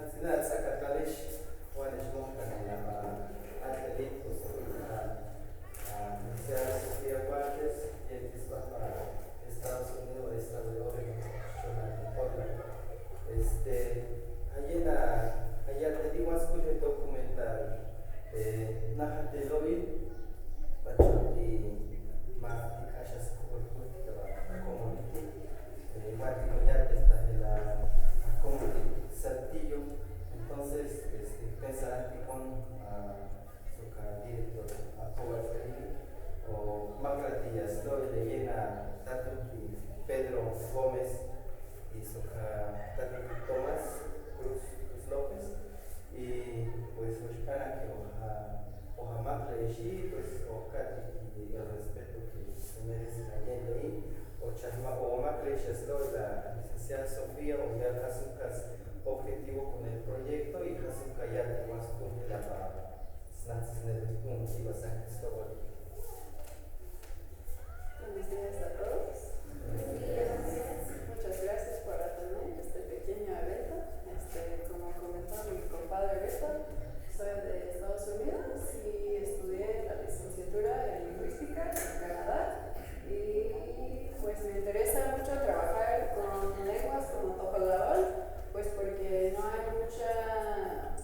Hatina Sakatalish, one is more than athlete, Universidad Sofía Guardias, y el fiscal para Estados Unidos, Estado de Oregon, Portland. Allá te digo, escuché documental, Nahate Lobby, Pachoti, Mahati Kashas Community, Guatino ya está en la Community Saltillo, entonces pensarán que con su director o Macratillas, lo le llena Tatuki Pedro Gómez y su Tatuki Tomás Cruz López, y pues Oshkana que oja Macratillas, pues Ocati y el respeto que se merece la ley, o Chasma o Macratillas, la licenciada Sofía, o ya Kazukas objetivo con el proyecto y Kazuka ya más cumple la Snatches en el punto y vas a Cristóbal. Buenos días a todos. Buenos días. Muchas gracias por atender este pequeño evento. Como comentó mi compadre Beto, soy de Estados Unidos y estudié la licenciatura en lingüística en Canadá, y pues me interesa mucho trabajar con lenguas como Tocolabal, pues porque no hay mucha,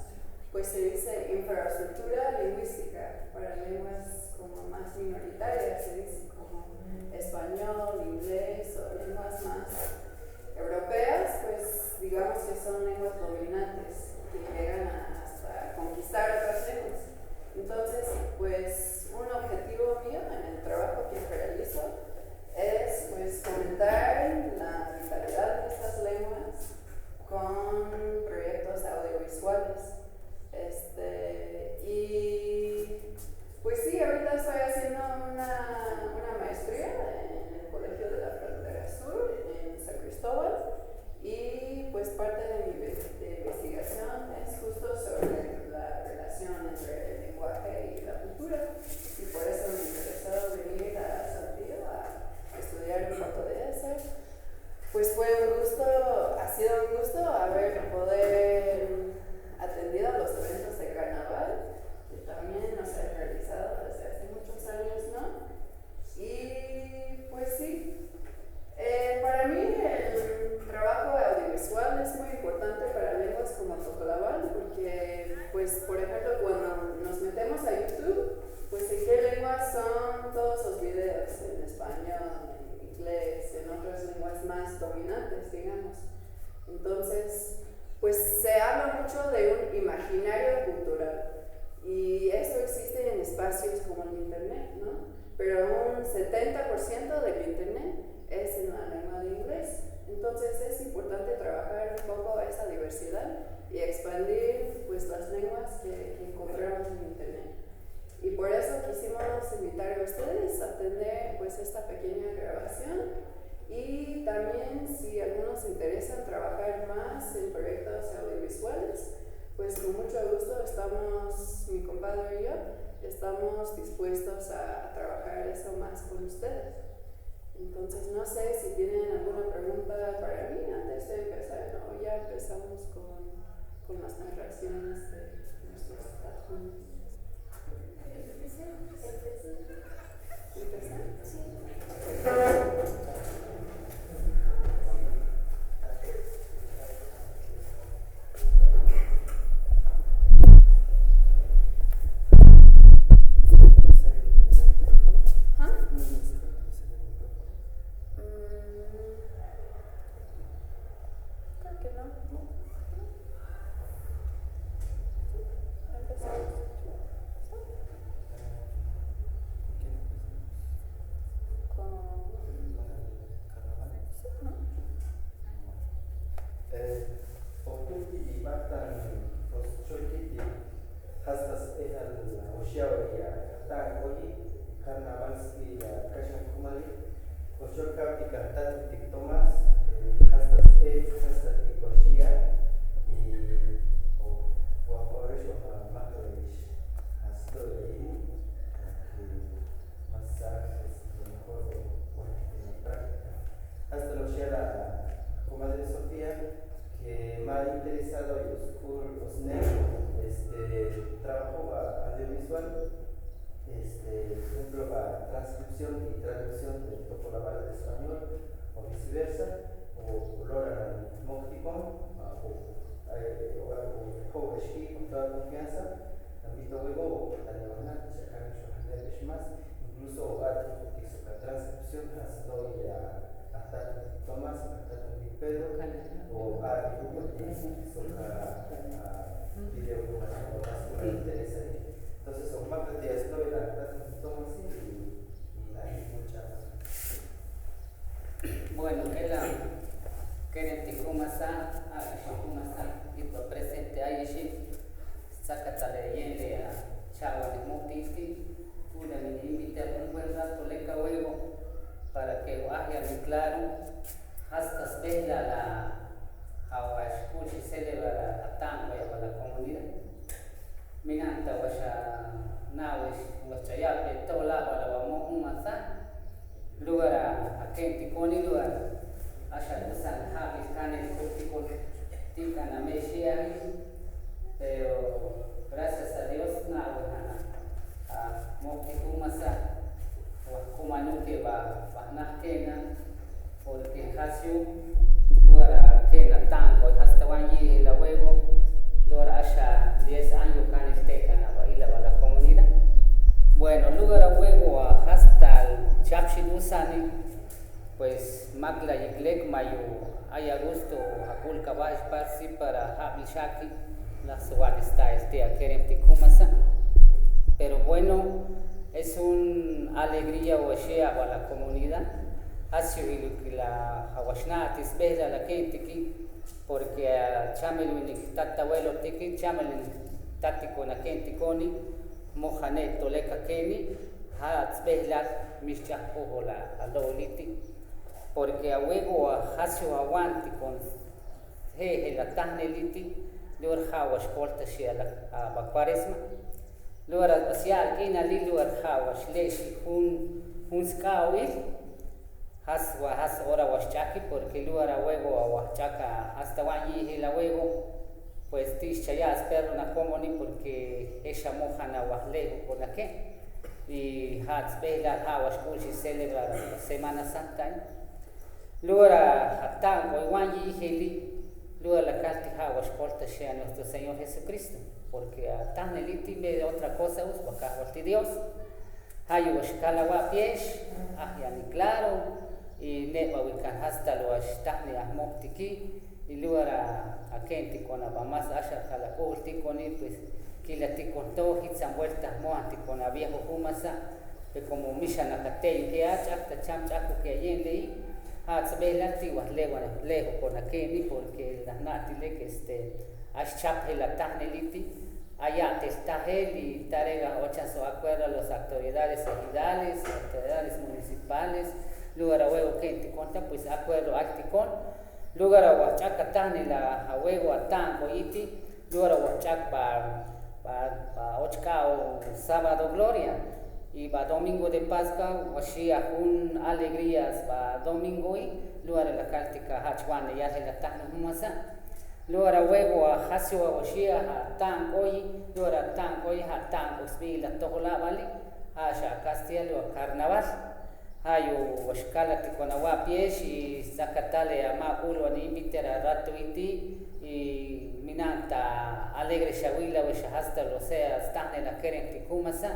pues se dice, infraestructura lingüística para lenguas como más minoritarias, se dice como español, inglés o lenguas más europeas, pues digamos que son lenguas dominantes que llegan hasta conquistar otras lenguas. Entonces, pues un objetivo mío en el trabajo que realizo es pues fomentar la vitalidad de estas lenguas con proyectos audiovisuales. Y pues sí, ahorita estoy haciendo una maestría en el Colegio de la Frontera Sur en San Cristóbal, y pues parte de mi investigación es justo sobre la relación entre el lenguaje y la cultura, y por eso me interesó venir a Saltillo a estudiar un poco de eso. Pues fue un gusto, ha sido un gusto poder atendido los eventos de carnaval, que también nos he realizado desde hace muchos años, ¿no? Y pues sí, para mí el trabajo audiovisual es muy importante para lenguas como Tocolabal, porque, pues, por ejemplo, cuando nos metemos a YouTube, pues en qué lenguas son todos los videos, en español, en inglés, en otras lenguas más dominantes, digamos. Entonces, pues se habla mucho de un imaginario cultural, y eso existe en espacios como el Internet, ¿no? Pero un 70% del Internet es en la lengua de inglés. Entonces es importante trabajar un poco esa diversidad y expandir pues las lenguas que encontramos en Internet. Y por eso quisimos invitar a ustedes a tener pues esta pequeña grabación. Y también, si algunos interesan trabajar más en proyectos audiovisuales, pues con mucho gusto estamos, mi compadre y yo, estamos dispuestos a trabajar eso más con ustedes. Entonces, no sé si tienen alguna pregunta para mí antes de empezar, o ya empezamos con las narraciones de nuestros adjuntos. ¿Empezar? Sí. Hasta lo la comadre Sofía, que me ha interesado trabajo audiovisual, por ejemplo, para transcripción y traducción de Topolabal de español o viceversa, o Lora Mocticon, o Hobeshki, con toda confianza, Ambito Huevo, o Talibanat, Chacan, Shohaner, más, incluso la transcripción, Hastoy a Tomás, a Pedro, o a video más interesante. Entonces, son más de 10 Tomás y hay mucha. Bueno, que la queremos comenzar y por presente ahí sacatale yende a chava de motiti, una me invita un buen rato le cahuego para que vaya muy claro hasta vela la escuche celebra a tango y a la comunidad. Minanta washa nawish washa yape tola wala wamo umasa lugar a kenti koni lugar asha usan habis kane kurtikon tika na meshiari, pero gracias a Dios nawe a mokti umasa wa kumanuke ba nahkena porque hasio lugar a kena tango hasta wanyi la huevo lugar asha 10 años canesteca na la comunidad. Bueno, lugar a huevo hasta el Chapshidusani, pues Magla y Glek Mayo hay a gusto a Kulkabash Parsi para Habishaki, la Suan está a Keremtikumasa. Pero bueno, es una alegría o para la comunidad. Así que la Hawashnatis Bella la Kentiki, porque a Chamelin Tatabuelo Tiki, Chamelin Tatiko na Kentikoni, Mohanet Toleka Keni, Hats Bella Mischahola a Loliti, porque a huevo a Hasio Aguanti con la Taneliti, Lur Hawash Portashi a Bacuaresma, Lur Asial Kina Lilur Hawash Leshi un Skawil. Has ora Washchaki porque lugar a huevo a Huachaca hasta Wanyi la huevo pues tisha ya espero na comoni porque ella moja na Wahlejo por la que y hats bela hawash kushi celebra Semana Santa lugar a tango y Wanyi heli lugar la calti hawash porta a nuestro Señor Jesucristo porque a tan eliti me otra cosa usba kahorti Dios hayu washkala wa piesh ni claro y neba wikan hasta lo ashtahni ahmoktiki y lugar a kenti con abamas asha kala kohti con pues kilati con todo hitsan vueltas moanti con a viejo humasa que como misha nakatei que hasta chamchaku que yende hats belati wa lejo con akeni porque las natile que ashchap la tahneliti allá está él y tarega ochazo acuerdo a las autoridades ejidales, autoridades municipales, lugar a huevo que conta pues acuerdo acticón, lugar a huachaca tan la a huevo a tango iti, lugar a huachac para ochcao sábado gloria y va domingo de Pascua, huachia un alegrías va domingo y lugar a la cáltica hachwane ya se la tan humasa. Lugar a huevo a Hasio a Washia a Tangoy, lugar a Tangoy a Tangos Vila Tohola Valley, a Castello a Carnaval, Hayo Washkala Ticonawa Piesh y Zacatale a Maculo a inviter a Ratuiti y Minanta Alegre Shawila Washahasta Rosea Stan en la Keren Ticumasa,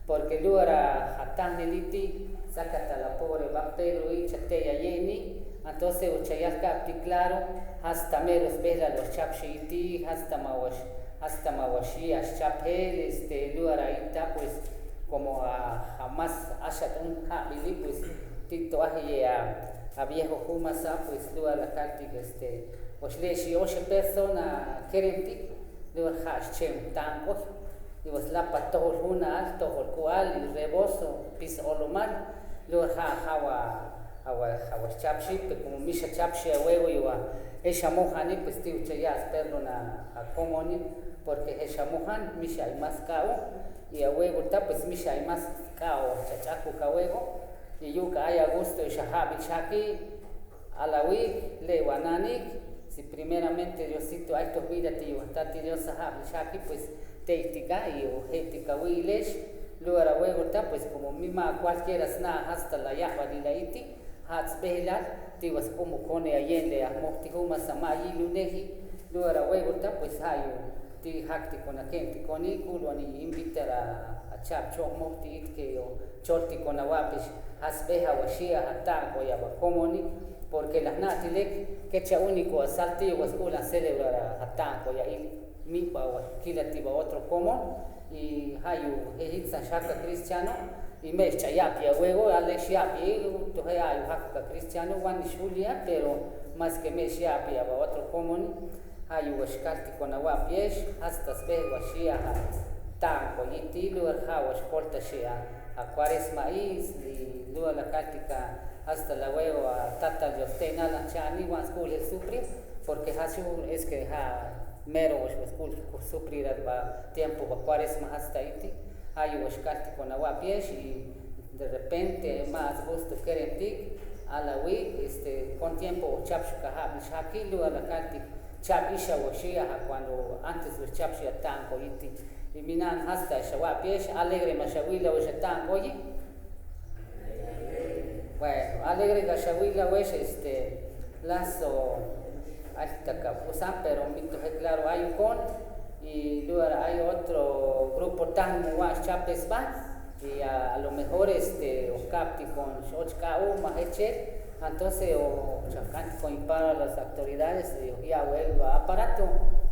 porque lugar a Taneliti, Zacata la pobre Vampero y Chateya Yeni. Entonces, uchayalka claro, hasta meros vela los chapshiti, hasta mawashi, chapel, lugar ahí está, pues, como jamás haya un habili, pues, tito a viejo humasa, pues, lugar la carti, pues, leshi, 8 personas, kerenti, lugar hachem, tango, y pues, la patol, una alto, el cual, el rebozo, pis olomar, lugar Hawa chapshi, como misha chapshi a huevo y ella mojani, pues tío ya espero a comoni, porque ella mojan, misha hay más cao, y a huevo está, pues misha hay más cao, chachaco ca huevo, y yuca hay a gusto y shahabi shaki, a la wig, le wanani, si primeramente Diosito hay tu vida te tati Dios shaki pues teitika y ojetika wilesh luego luego pues como misma cualquiera sna hasta la yahwa de la iti hats belar te was como cone ayende a mokti huma samayi luneji luego luego pues hayo ti hakti con aquenti con ikulo ani invitar a chap chok mokti it que yo chorti con awapish has beha washia hatan o ya komoni porque las natilek que cha único asalti o escuela celebrar hatan o ya mi pa kilati otro común y hayu hejitsa shaka cristiano y me chayapi a huevo alexiapi to hayu hakka cristiano wan shulia pero más que me chayapi a otro común hayu washkalti con awapies hasta sbe washia tanko yiti luar hawash porta shia a cuaresma is y luego la cática hasta la huevo a tata yostena la chani wan school el supri porque hasu es que mero school supri va tiempo va cuaresma hasta iti hayu washkalti con awapies y de repente más gusto querenti a la week con tiempo chapshuka habishaki luego la cática chap isha washia cuando antes de chapshia tanko iti y minan hasta shawapies alegre mashawila washatanko oye bueno alegre gashawila wesh lazo hasta capusan pero mito es claro hay un con y luego hay otro grupo tan guas chapes va y a lo mejor o capti con ochkau maheche entonces o chacanti con para las autoridades y ya vuelva aparato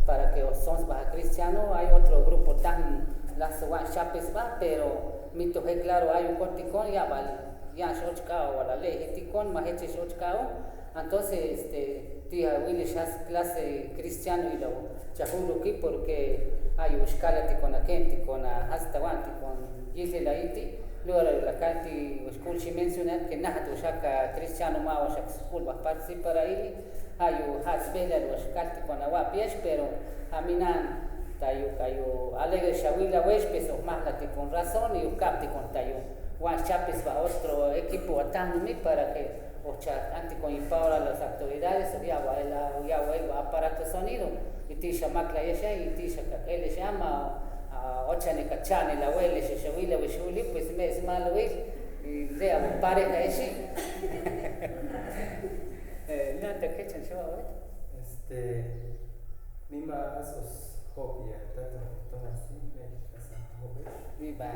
para que os sons baja cristiano hay otro grupo tan las guas chapes va pero mito es claro hay un corticón ya vale ya ochkau a la ley ticón maheche ochkau entonces tía Willy ya clase cristiano y lo chahulo aquí porque hay escalati con aquenti con hasta guanti con yile la iti luego la canti school si menciona que nada tu shaka cristiano ma o shaka school va participar ahí hay has bela los canti con agua pies pero aminan tayo alegre shawila wesh peso más la con razón y capti con tayo wan chapes va otro equipo atándomi para que antes con impara a las autoridades ya vuelva aparato sonido y tisha makla yesha y tisha él le llama a ochane kachane la huele se shawila wishuli pues me es malo y le amo pareja ese no te quechan yo mima asos hobia tanto así mi va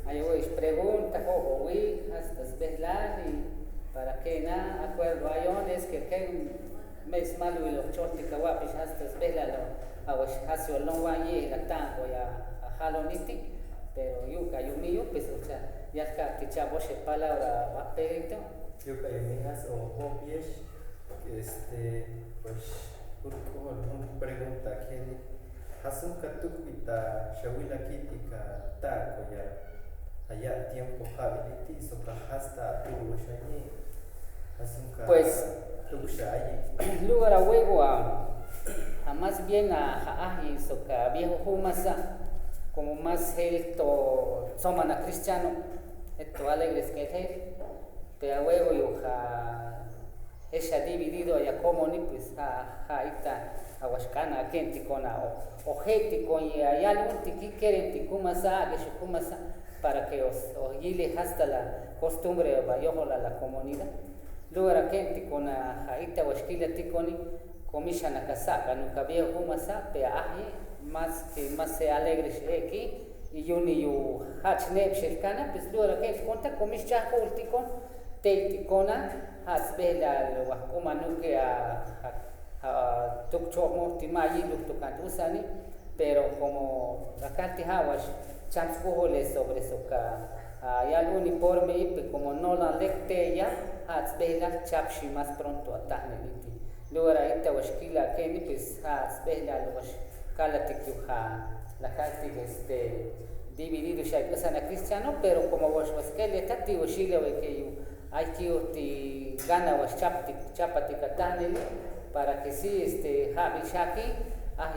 hay hoy pregunta cómo hasta velar y para que na acuerdo hay es que mes malo y los chorti kawapis hasta vela lo a hasio no va y la tango ya a haloniti pero yuka yumio pues o sea ya que chavo se palabra va perito yuka yuminas o hobies pues una pregunta que hasun katukita shawila kitika tango ya allá tiempo habiliti soka hasta tu shayi pues lugar a huevo a más bien a soka viejo humasa como más elto somana cristiano esto alegres que él pero a huevo yo ella dividido ya como ni pues ita awashkana kenti con o gente con ya algo tiki querenti kumasa que kumasa para que os guile hasta la costumbre bayola la comunidad luego la gente con ita washkila tikoni comisión a casaka nunca veo humasa pe más que más se alegre aquí y yo ni yo hachne shirkana pues luego la gente conta comisión ultikon teitikona has bela wa kuma nuke a tukcho mortimayi luktukan usani pero como la gente hawash chanfuholes sobre soka ya el uniforme y como no la lecte ya has bela chapshi más pronto atahneliti luego ita washkila keni pues has bela wash kalatikha la gente dividido ya que sana cristiano pero como wash waskele tati washile que hay que gana wash chapati kataneli para que sí habi shaki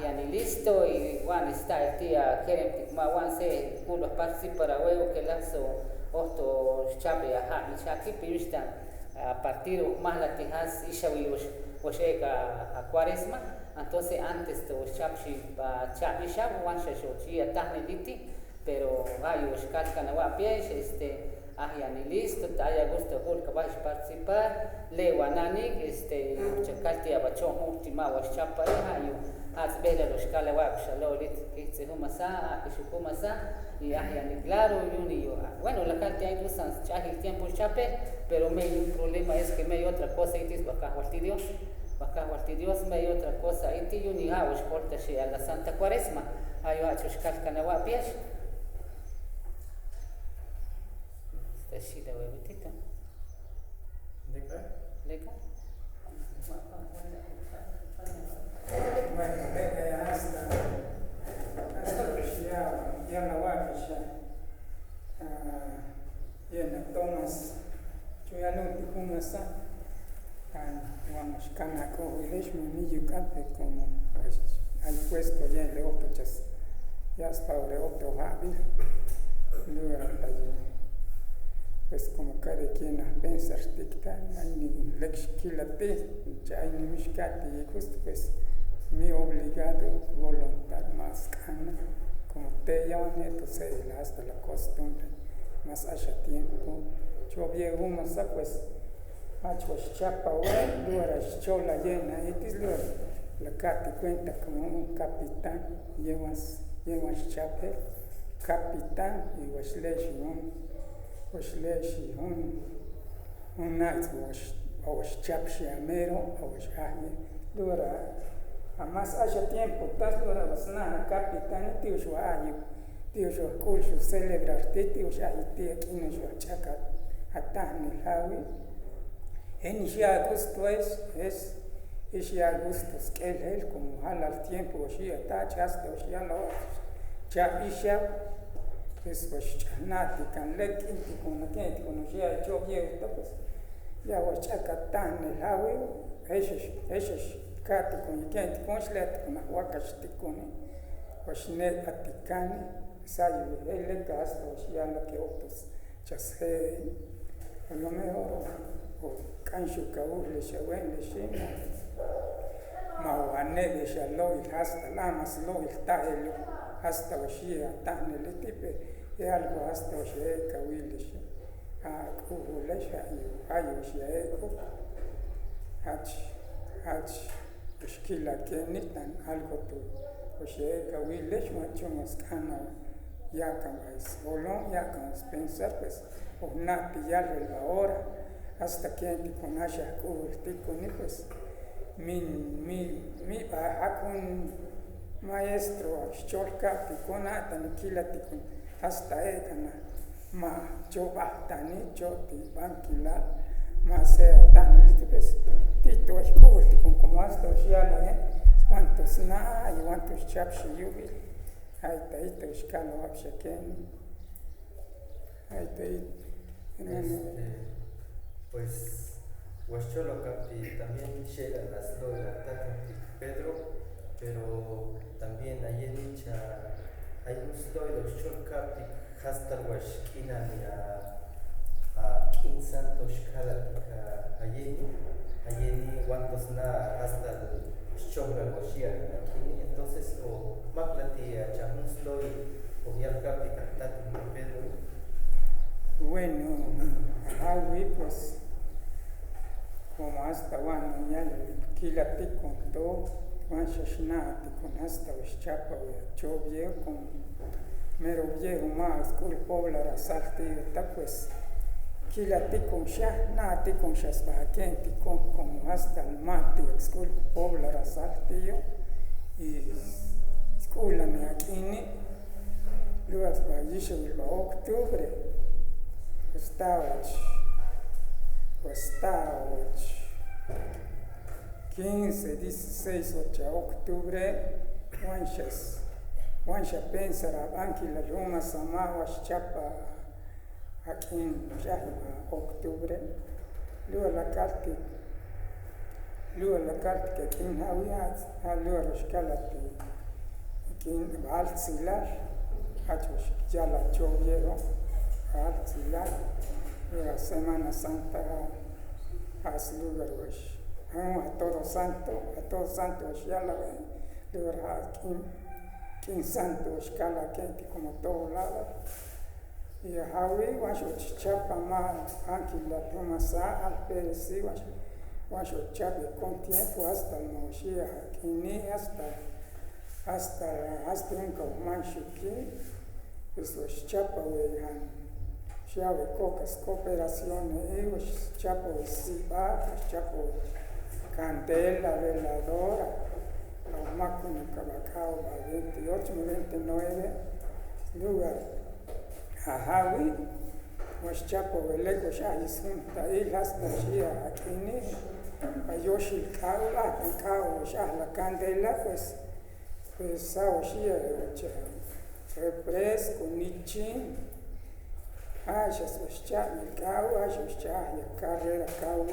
yani listo y wan está el día quieren ma wan se kulo participa para huevo que lazo otro chape habi shaki pista a partir más la tijas isha wilos a cuaresma, entonces antes de chapshi chapisha, wansha shochia tahneliti, pero hay ushkalkan wapies, ahí listo, haya gusto que vais a participar, lewanani, chacalti abachón última washchapa, ayo, hazbela los calawak, shalolit, que se humasa, que se humasa, y ahí claro, bueno, la calti hay dos años, ya el tiempo chape, pero me un problema es que me hay otra cosa, y es bacahualti Dios, me hay otra cosa, y ti yuni hawash corta a la Santa Cuaresma, ayo achushkalkan wapies. Shida huevitita. ¿Leca? Bueno, hasta ya la guapisha. Ya no tomas. Yo ya no te comas. Vamos, canaco, y leche, mi café como hay puesto ya el otro chas. Ya es para el otro hábil. Luego pues como cada quien piensa artística, hay lexquilate, hay mishkati, y justo pues mi obligado voluntar más cana, como te llaman, entonces hasta la costumbre, más haya tiempo. Yo viejo más pues, hacho chapa, luego chola llena, y es luego la cati cuenta como un capitán, llevas chape, capitán, y was leche Leshi, un night was chapshi amero, was ahi, dura, a más haya tiempo, tas dura was na capitán, tíos ahi, tíos culcho celebrar, tíos ahi, tía, quienes yo chaca, atani hawi. En ya agosto es ya agosto, que él como jala el tiempo, si atacha hasta ya lo chapisha. Es pues chanati can lekinti con la gente con ya yo viejo pues ya was chacatán el hawi esos cati con gente con slet con huacasti con was net aticani sai el gasto ya lo que otros chashe a lo mejor o cancho caúl le chawen le shina mawane de shalo y hasta la más lo está el hasta washia tahne le tipe e algo hasta washia kawilish a kuhulasha ayo washia eko hach mushkila kenitan algo tu washia kawilish machumas kana ya camas bolón ya camas pensar pues o na pillarle la hora hasta que te conasha kuhulti con pues mi hakun maestro cholka tikona tanikila tikun hasta ekana ma choba tani choti bankila ma sea tan litipes tito escobo tikun como hasta shiala cuantos na y cuantos chapshi yubi ahí taito escalo apsheken ahí pues Huacholo Capti también llega a las 2 de la tarde Pedro, pero también ahí en dicha hay un story de Cholcapti hasta Huachkina a 15 santos cada allí cuantos na hasta el Chobra Huachia entonces o Maplati a Chahun story o Yalcapti cantati Pedro. Bueno, pues como hasta cuando ya kilati con todo, cuando shashnati con hasta chapa yo viejo con mero viejo más cul poblar salti pues kilati con shahnati con shasbakenti con como hasta el mati cul poblar salti yo y escuela me aquí luego va yisho el octubre estaba 15, 16, 8 de octubre, Wansha pensar anche la Roma Sama Chapa aquí en octubre, luego la carta que aquí en Hawiat, luego la escalati aquí en Valsilar, ya la chovieron, Valsilar. La Semana Santa has lugar a todo santo ya la ve, luego quien santo escala que como todo lado. Y a Hawi, washo chapa ma anquila tomasa al peresi, washo chape con tiempo hasta el Moshiach, ni hasta un kaumanshuki, pues los chapa wehan, shave cocas cooperaciones, was chapa we siba, chapa candela, veladora, máquina cabacao, 28, 29, lugar. Hawi, was chapo velego shahis junta y las tachia akini, ayoshi kawa, kawa shah la candela, pues sao shia, refresco, nichin, ashas was chah el kawa, ashas chah ya carrera kawa,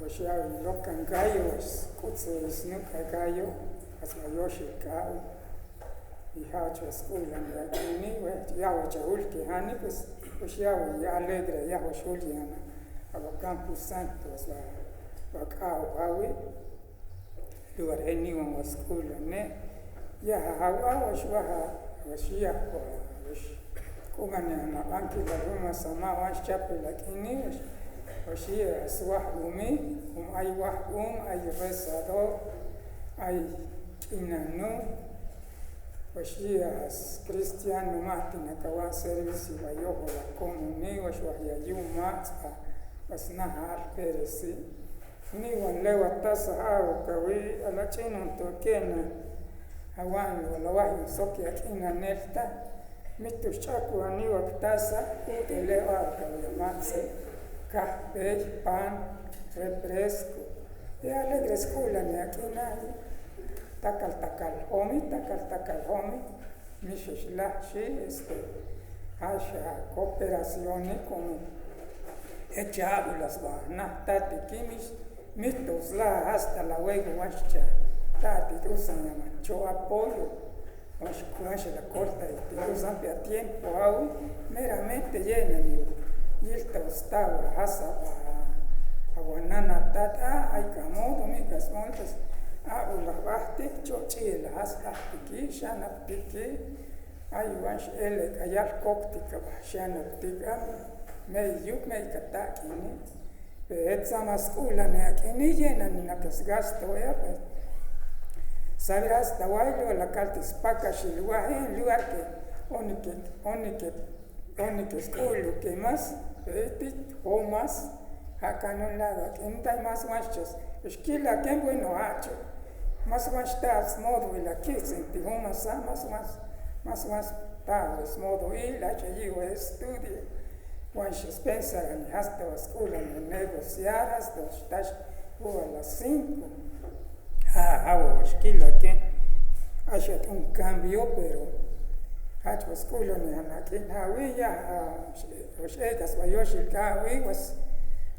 Oshiawi, locan gallo, kutsu snuka gallo, as mayoshi kawa. Y hacha escuela de aquí ni ya wacha ulki hani pues ya alegre ya washuliana a campus santo va kao hawi lugar anyone was school ne ya hawa washia kwa na banki la roma sama washape lakini washia aswahumi ay wahum ay resado ay inanu Washias Cristiano Martin kawa service wa yoho la komuni washwahia yuma wasnaha alperesi ni wanlewa tasa au kawi ala chino tokena awani wala wahi soki akina nelta mitu shaku ani waktasa utelewa kawi matse kahpe pan refresco ya alegre escuela ni akina takal homi, mishish lachi, hasha cooperaciones como echabulas va, tati kimis, mitos la hasta la huevo wascha, tati usan llama, cho apoyo, washa la corta y usan a tiempo au, meramente llena y el tostaba hasa a guanana tata, hay camodo, micas montes, la bahte chochi la hasta tiki shana tiki ay wash ele kayal koktika shana tika me yuk me kataki ni petsa maskula ne akini llena ni na gasto ya pues sabirás tawailo la kaltis paka shilwa en lugar que onike skulu que más petit o más acá no lado que no hay más machos esquila que bueno hacho más estás modo y la que sentí más tal modo y la que yo estudio cuando pensar en hasta la escuela en negociar hasta estás a las 5 esquila que haya un cambio pero hasta la escuela en la que ya llegas a yoshi kawi was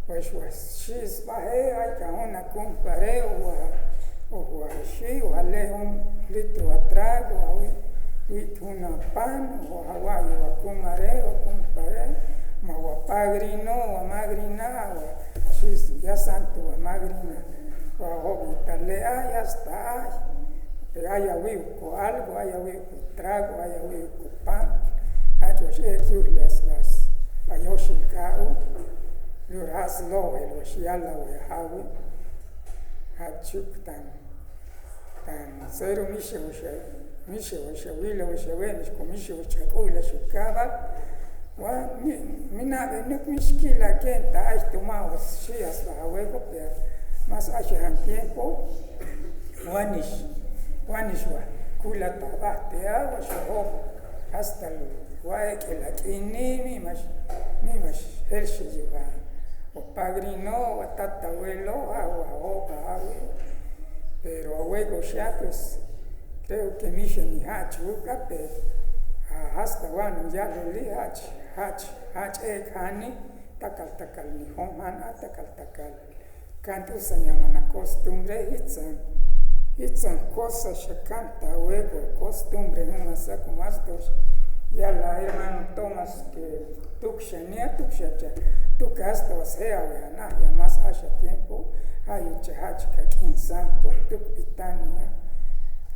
she's bahe ay ka una compare o she o ale un litro atrás o una pan o hawaii o kumare o compare ma o padrino o madrina o she's ya santo o madrina o hobita le ya está pero hay algo hay trago hay pan hacho she chulas las ayoshi kao Luras lo el washiala we hawi hachuk tan cero mishe wile wishewenish komishe wachakula shukaba wa mina benuk mishkila kenta ay tumawas shias la hawego per mas ashan tiempo wanish wa kula tabate wa shoho hasta wa que la kini mi mash helshi jiwa o padrino, o tatabuelo, pero abuelo ya pues creo que mi hachuca, pero hasta bueno ya lo li hach ekani takal ni homana takal canto se llama una costumbre hitzan cosas se canta luego costumbre no más como más dos Ya la hermano Tomás que tukshanía tukshacha, tu hasta osea weana, ya más hace tiempo, hay chahachica quien santo, tu pitania,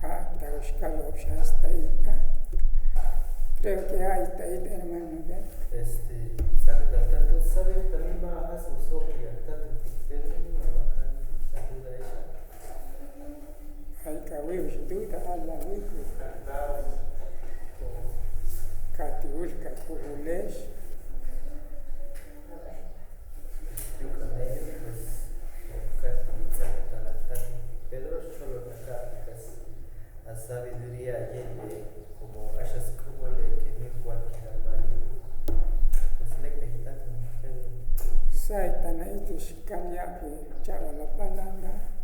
hasta oscalo hasta ita. Creo que hay taita hermano, ¿verdad? Tanto sabe también va a su sopia, tanto Pedro no va a ayuda ella. Hay que ver duda a la wiku. Katiulka kuhulesh. Yo con ellos, pues, casi Pedro solo acá, a sabiduría y como hayas como le que me cualquier mayo, pues le que está Pedro. Saitana itu shikalia que chava la palanga.